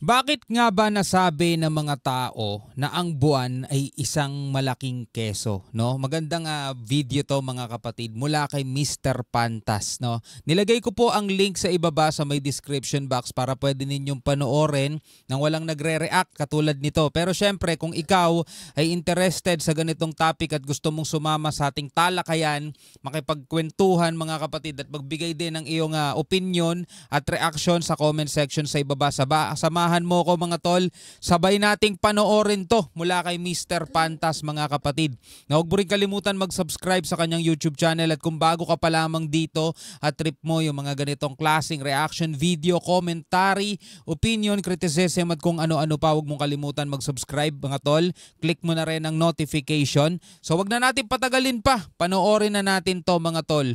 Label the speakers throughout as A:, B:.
A: Bakit nga ba nasabi ng mga tao na ang buwan ay isang malaking keso, no? Magandang video to mga kapatid mula kay Mr. Pantas, no? Nilagay ko po ang link sa ibaba sa may description box para pwede ninyong panoorin nang walang nagre-react katulad nito. Pero syempre kung ikaw ay interested sa ganitong topic at gusto mong sumama sa ating talakayan, makipagkwentuhan mga kapatid at magbigay din ng iyong opinion at reaction sa comment section sa ibaba. Samahan mo ko mga tol, sabay nating panoorin to mula kay Mr. Pantas mga kapatid. Na huwag mo rin kalimutan mag-subscribe sa kanyang YouTube channel at kung bago ka pa lamang dito at trip mo yung mga ganitong klaseng reaction video, commentary, opinion, criticism at kung ano-ano pa, huwag mong kalimutan mag-subscribe mga tol. Click mo na rin ang notification. So wag na natin patagalin pa, panoorin na natin to mga tol.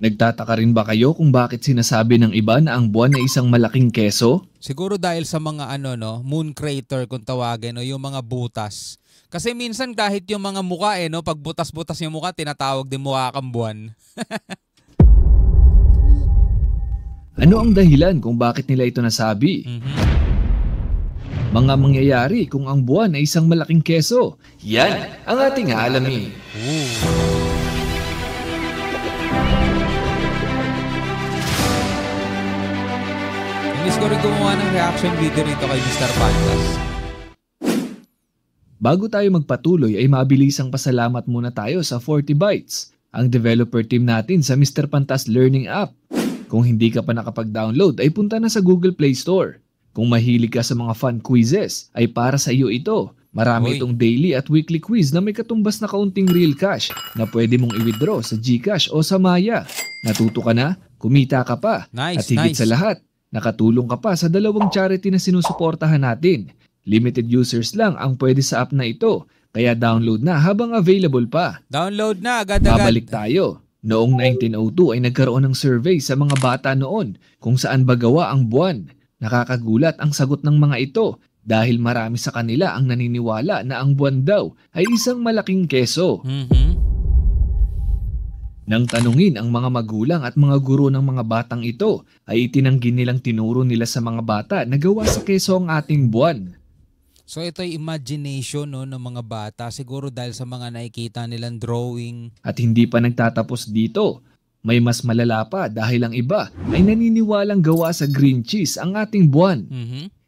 B: Nagtataka rin ba kayo kung bakit sinasabi ng iba na ang buwan ay isang malaking keso?
A: Siguro dahil sa mga moon crater kung tawagin o yung mga butas. Kasi minsan kahit yung mga mukha pag butas-butas yung mukha, tinatawag din mukha kang buwan.
B: Ano ang dahilan kung bakit nila ito nasabi? Mga mangyayari kung ang buwan ay isang malaking keso. Yan ang ating aalamin.
A: Miss ko rin gumawa ng reaction video rito kay Mr. Pantas.
B: Bago tayo magpatuloy ay mabilisang pasalamat muna tayo sa 40 Bytes, ang developer team natin sa Mr. Pantas Learning App. Kung hindi ka pa nakapag-download ay punta na sa Google Play Store. Kung mahilig ka sa mga fun quizzes ay para sa iyo ito. Marami itong daily at weekly quiz na may katumbas na kaunting real cash na pwede mong i-withdraw sa GCash o sa Maya. Natuto ka na, kumita ka pa, at higit sa lahat, nakatulong ka pa sa dalawang charity na sinusuportahan natin. Limited users lang ang pwede sa app na ito, kaya download na habang available pa.
A: Download na agad-agad.
B: Babalik tayo. Noong 1902 ay nagkaroon ng survey sa mga bata noon kung saan ba gawa ang buwan. Nakakagulat ang sagot ng mga ito dahil marami sa kanila ang naniniwala na ang buwan daw ay isang malaking keso. Nang tanungin ang mga magulang at mga guro ng mga batang ito, ay itinanggi nilang tinuro nila sa mga bata na gawa sa keso ang ating buwan.
A: So ito ay imagination ng mga bata, siguro dahil sa mga nakikita nilang drawing.
B: At hindi pa nagtatapos dito. May mas malala pa dahil ang iba ay naniniwalang gawa sa green cheese ang ating buwan.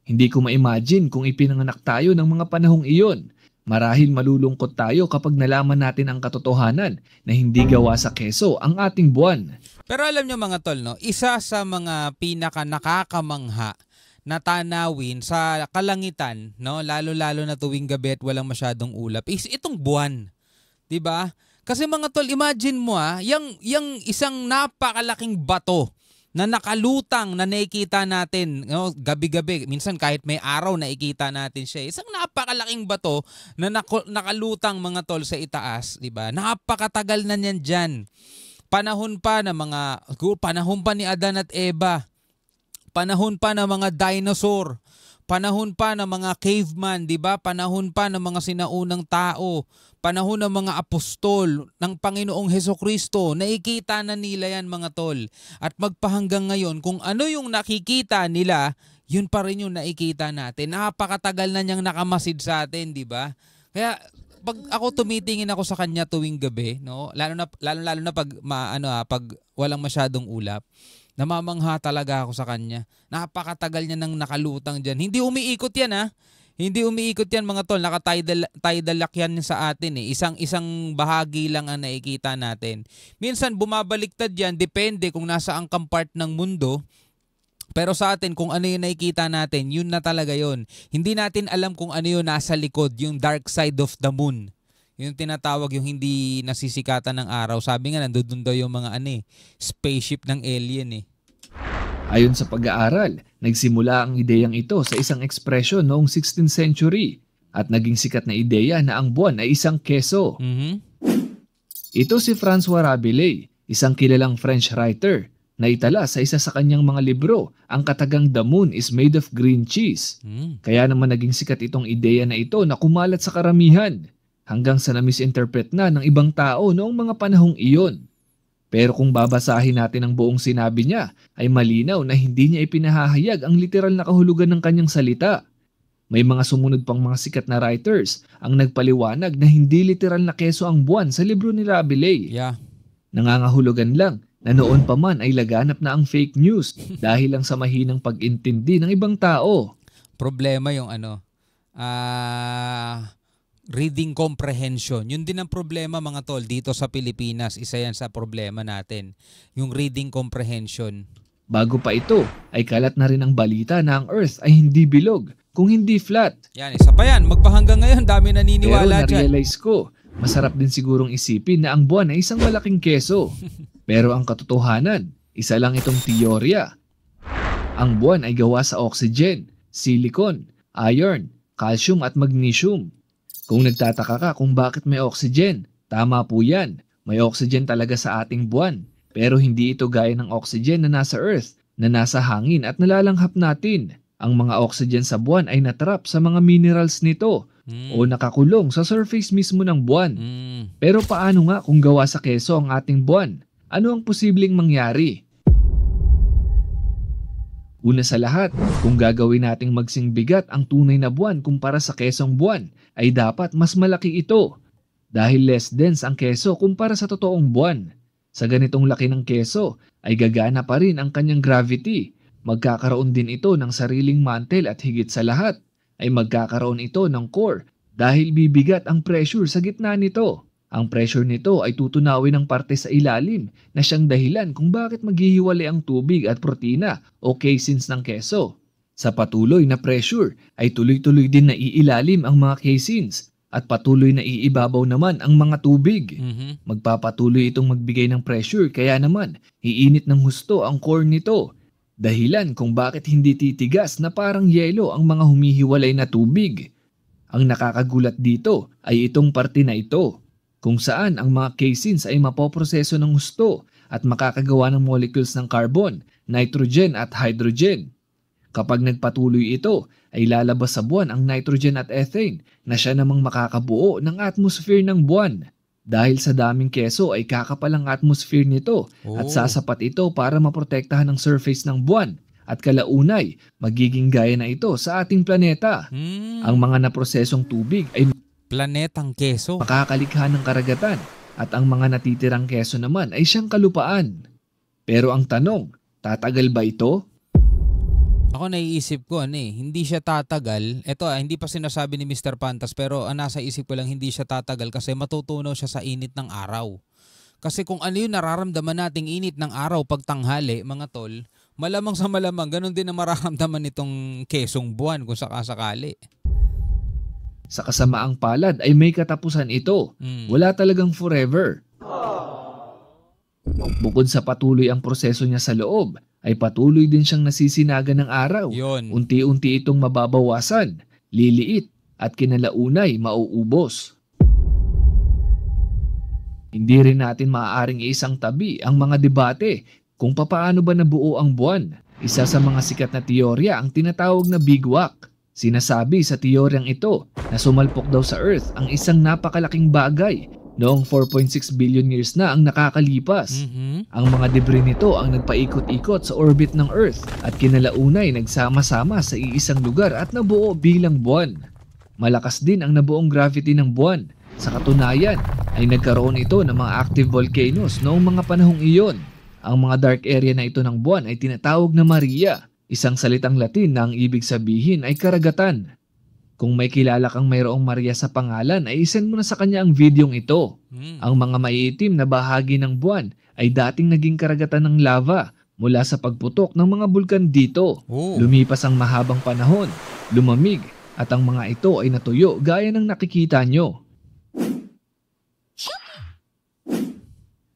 B: Hindi ko ma-imagine kung ipinanganak tayo ng mga panahong iyon. Marahil malulungkot tayo kapag nalaman natin ang katotohanan na hindi gawa sa keso ang ating buwan.
A: Pero alam nyo mga tol, isa sa mga pinaka nakakamangha na tanawin sa kalangitan, lalo-lalo na tuwing gabi at walang masyadong ulap, is itong buwan. 'Di ba? Kasi mga tol, imagine mo yung isang napakalaking bato na nakalutang na nakikita natin gabi-gabi. Minsan kahit may araw nakikita natin siya. Isang napakalaking bato na nakalutang mga tol sa itaas, 'di ba? Napakatagal na niyan diyan. Panahon pa ni Adan at Eva. Panahon pa ng mga dinosaur. Panahon pa ng mga caveman, 'di ba? Panahon pa ng mga sinaunang tao. Panahon ng mga apostol ng Panginoong Hesukristo. Nakikita na nila yan mga tol. At magpahanggang ngayon, kung ano yung nakikita nila, yun pa rin yung nakikita natin. Napakatagal na niyang nakamasid sa atin, di ba? Kaya pag ako tumitingin ako sa kanya tuwing gabi, lalo na pag walang masyadong ulap, namamangha talaga ako sa kanya. Napakatagal niya nang nakalutang diyan. Hindi umiikot yan Hindi umiikot yan mga tol, naka-tidal lock yan sa atin Isang bahagi lang ang nakikita natin. Minsan bumabaliktad yan, depende kung nasa ang part ng mundo. Pero sa atin, kung ano yung nakikita natin, yun na talaga yun. Hindi natin alam kung ano yung nasa likod, yung dark side of the moon. Yung tinatawag yung hindi nasisikatan ng araw. Sabi nga, nandun daw yung mga spaceship ng alien
B: Ayon sa pag-aaral, nagsimula ang ideyang ito sa isang ekspresyon noong 16th century at naging sikat na ideya na ang buwan ay isang keso. Ito si François Rabelais, isang kilalang French writer na itala sa isa sa kanyang mga libro ang katagang The Moon is Made of Green Cheese. Kaya naman naging sikat itong ideya na ito na kumalat sa karamihan hanggang sa na-misinterpret na ng ibang tao noong mga panahong iyon. Pero kung babasahin natin ang buong sinabi niya, ay malinaw na hindi niya ipinahahayag ang literal na kahulugan ng kanyang salita. May mga sumunod pang mga sikat na writers ang nagpaliwanag na hindi literal na keso ang buwan sa libro ni Rabelais.
A: Yeah.
B: Nangangahulugan lang na noon pa man ay laganap na ang fake news dahil lang sa mahinang pag-intindi ng ibang tao.
A: Problema yung reading comprehension. Yun din ang problema mga tol dito sa Pilipinas. Isa yan sa problema natin. Yung reading comprehension.
B: Bago pa ito, ay kalat na rin ang balita na ang Earth ay hindi bilog, kung hindi flat.
A: Yan, isa pa yan. Magpahanggang ngayon, dami naniniwala
B: Pero
A: dyan.
B: na-realize ko, masarap din sigurong isipin na ang buwan ay isang malaking keso. Pero ang katotohanan, isa lang itong teorya. Ang buwan ay gawa sa oxygen, silicon, iron, calcium at magnesium. Kung nagtataka ka kung bakit may oxygen, tama po yan. May oxygen talaga sa ating buwan. Pero hindi ito gaya ng oxygen na nasa Earth, na nasa hangin at nalalanghap natin. Ang mga oxygen sa buwan ay natrap sa mga minerals nito o nakakulong sa surface mismo ng buwan. Pero paano nga kung gawa sa keso ang ating buwan? Ano ang posibleng mangyari? Una sa lahat, kung gagawin nating magsing bigat ang tunay na buwan kumpara sa kesong buwan, ay dapat mas malaki ito. Dahil less dense ang keso kumpara sa totoong buwan. Sa ganitong laki ng keso, ay gagana pa rin ang kanyang gravity. Magkakaroon din ito ng sariling mantle at higit sa lahat, ay magkakaroon ito ng core dahil bibigat ang pressure sa gitna nito. Ang pressure nito ay tutunawin ng parte sa ilalim na siyang dahilan kung bakit maghihiwalay ang tubig at protina o caseins ng keso. Sa patuloy na pressure ay tuloy-tuloy din na iilalim ang mga caseins at patuloy na iibabaw naman ang mga tubig. Magpapatuloy itong magbigay ng pressure kaya naman iinit ng husto ang core nito. Dahilan kung bakit hindi titigas na parang yelo ang mga humihiwalay na tubig. Ang nakakagulat dito ay itong parte na ito, kung saan ang mga caseins ay mapoproseso ng husto at makakagawa ng molecules ng carbon, nitrogen at hydrogen. Kapag nagpatuloy ito, ay lalabas sa buwan ang nitrogen at ethane na siya namang makakabuo ng atmosphere ng buwan. Dahil sa daming keso ay kakapal ang atmosphere nito at sasapat ito para maprotektahan ang surface ng buwan at kalaunay magiging gaya na ito sa ating planeta. Ang mga naprosesong tubig ay
A: planetang keso.
B: Makakalikha ng karagatan at ang mga natitirang keso naman ay siyang kalupaan. Pero ang tanong, tatagal ba ito?
A: Ako naiisip ko hindi siya tatagal. Ito hindi pa sinasabi ni Mr. Pantas pero nasa isip ko lang hindi siya tatagal kasi matutunaw siya sa init ng araw. Kasi kung ano yung nararamdaman nating init ng araw pag tanghali, mga tol, malamang sa malamang ganun din ang mararamdaman nitong kesong buwan kung sakasakali.
B: Sa kasamaang palad ay may katapusan ito. Wala talagang forever. Bukod sa patuloy ang proseso niya sa loob, ay patuloy din siyang nasisinagan ng araw. Unti-unti itong mababawasan, liliit, at kinalaunay mauubos. Hindi rin natin maaaring isang tabi ang mga debate kung papaano ba nabuo ang buwan. Isa sa mga sikat na teorya ang tinatawag na Big Wack. Sinasabi sa teoryang ito na sumalpok daw sa Earth ang isang napakalaking bagay noong 4.6 billion years na ang nakakalipas. Ang mga debris nito ang nagpaikot-ikot sa orbit ng Earth at kinalaunay nagsama-sama sa iisang lugar at nabuo bilang buwan. Malakas din ang nabuong gravity ng buwan. Sa katunayan ay nagkaroon ito ng mga active volcanoes noong mga panahong iyon. Ang mga dark area na ito ng buwan ay tinatawag na Maria, isang salitang Latin na ang ibig sabihin ay karagatan. Kung may kilala kang mayroong Maria sa pangalan ay isend mo na sa kanya ang videong ito. Ang mga maiitim na bahagi ng buwan ay dating naging karagatan ng lava mula sa pagputok ng mga bulkan dito. Lumipas ang mahabang panahon, lumamig at ang mga ito ay natuyo gaya ng nakikita nyo.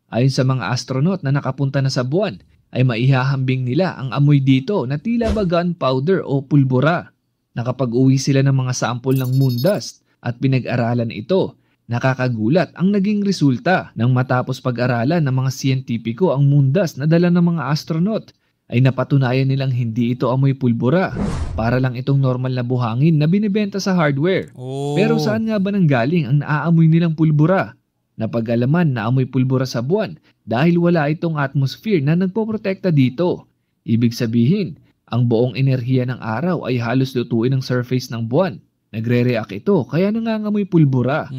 B: Ayon sa mga astronaut na nakapunta na sa buwan, ay maihahambing nila ang amoy dito na tila ba gunpowder o pulbura. Nakapag-uwi sila ng mga sample ng moon dust at pinag-aralan ito. Nakakagulat ang naging resulta nang matapos pag-aralan ng mga siyentipiko ang moon dust na dala ng mga astronaut ay napatunayan nilang hindi ito amoy pulbura. Para lang itong normal na buhangin na binibenta sa hardware. Pero saan nga ba nanggaling ang naaamoy nilang pulbura? Napag-alaman na amoy pulbura sa buwan dahil wala itong atmosphere na nagpoprotekta dito. Ibig sabihin, ang buong enerhiya ng araw ay halos lutuin ng surface ng buwan. Nagre-react ito kaya nangangamoy pulbura.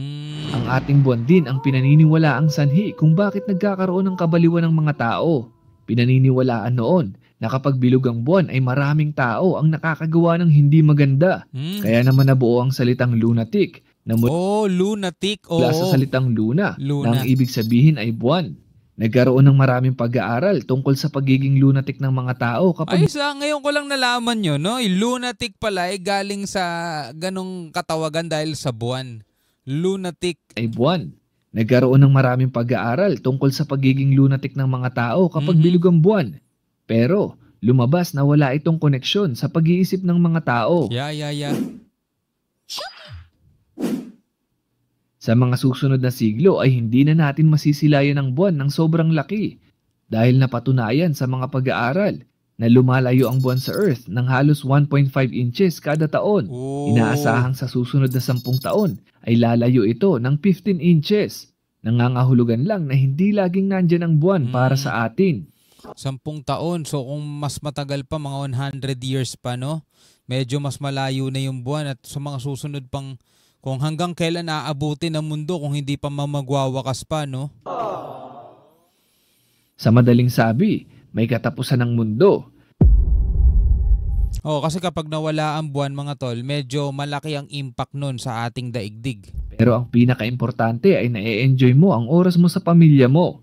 B: Ang ating buwan din ang pinaniniwalaang sanhi kung bakit nagkakaroon ng kabaliwan ng mga tao. Pinaniniwalaan noon na kapag bilog ang buwan ay maraming tao ang nakakagawa ng hindi maganda. Kaya naman nabuo ang salitang lunatic na
A: lunatic.
B: mula sa salitang luna
A: Luna.
B: na ang ibig sabihin ay buwan. Nagkaroon ng maraming pag-aaral tungkol sa pagiging lunatic ng mga tao kapag
A: Ngayon ko lang nalaman yun, no? Yung lunatic pala ay galing sa ganong katawagan dahil sa buwan. Lunatic.
B: ay buwan. Nagkaroon ng maraming pag-aaral tungkol sa pagiging lunatic ng mga tao kapag bilog ang buwan. Pero lumabas na wala itong koneksyon sa pag-iisip ng mga tao.
A: Yeah.
B: Sa mga susunod na siglo ay hindi na natin masisilayan ang buwan ng sobrang laki dahil napatunayan sa mga pag-aaral na lumalayo ang buwan sa Earth ng halos 1.5 inches kada taon. Inaasahang sa susunod na 10 taon ay lalayo ito ng 15 inches. Nangangahulugan lang na hindi laging nandyan ang buwan para sa atin.
A: 10 taon. So kung mas matagal pa, mga 100 years pa, no? Medyo mas malayo na yung buwan at sa mga susunod pang kung hanggang kailan aabutin ng mundo kung hindi pa magwawakas pa, no?
B: Sa madaling sabi, may katapusan ng mundo.
A: Kasi kapag nawala ang buwan, mga tol, medyo malaki ang impact nun sa ating daigdig.
B: Pero ang pinaka-importante ay na-enjoy mo ang oras mo sa pamilya mo.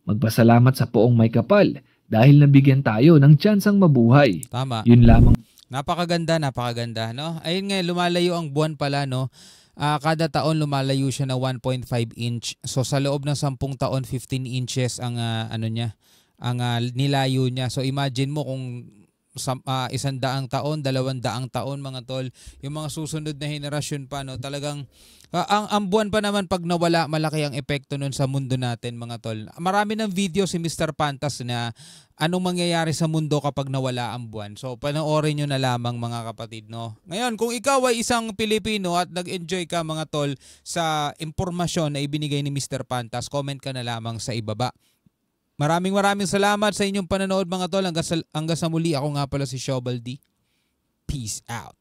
B: Magpasalamat sa poong may kapal dahil nabigyan tayo ng tsansang mabuhay.
A: Tama.
B: Yun lamang.
A: Napakaganda, no? Ayun nga, lumalayo ang buwan pala, no? Kada taon lumalayo siya na 1.5 inch. So sa loob ng 10 taon, 15 inches ang nilayo niya. So imagine mo kung 100 taon, 200 taon, mga tol, yung mga susunod na henerasyon pa, no? Talagang ang buwan pa naman pag nawala, malaki ang epekto nun sa mundo natin, mga tol. Marami ng video si Mr. Pantas na anong mangyayari sa mundo kapag nawala ang buwan. So panoorin nyo na lamang, mga kapatid, no? Ngayon, kung ikaw ay isang Pilipino at nag-enjoy ka, mga tol, sa impormasyon na ibinigay ni Mr. Pantas, comment ka na lamang sa ibaba. Maraming salamat sa inyong panonood, mga tol. Hanggang sa muli, ako nga pala si Shobal D. Peace out.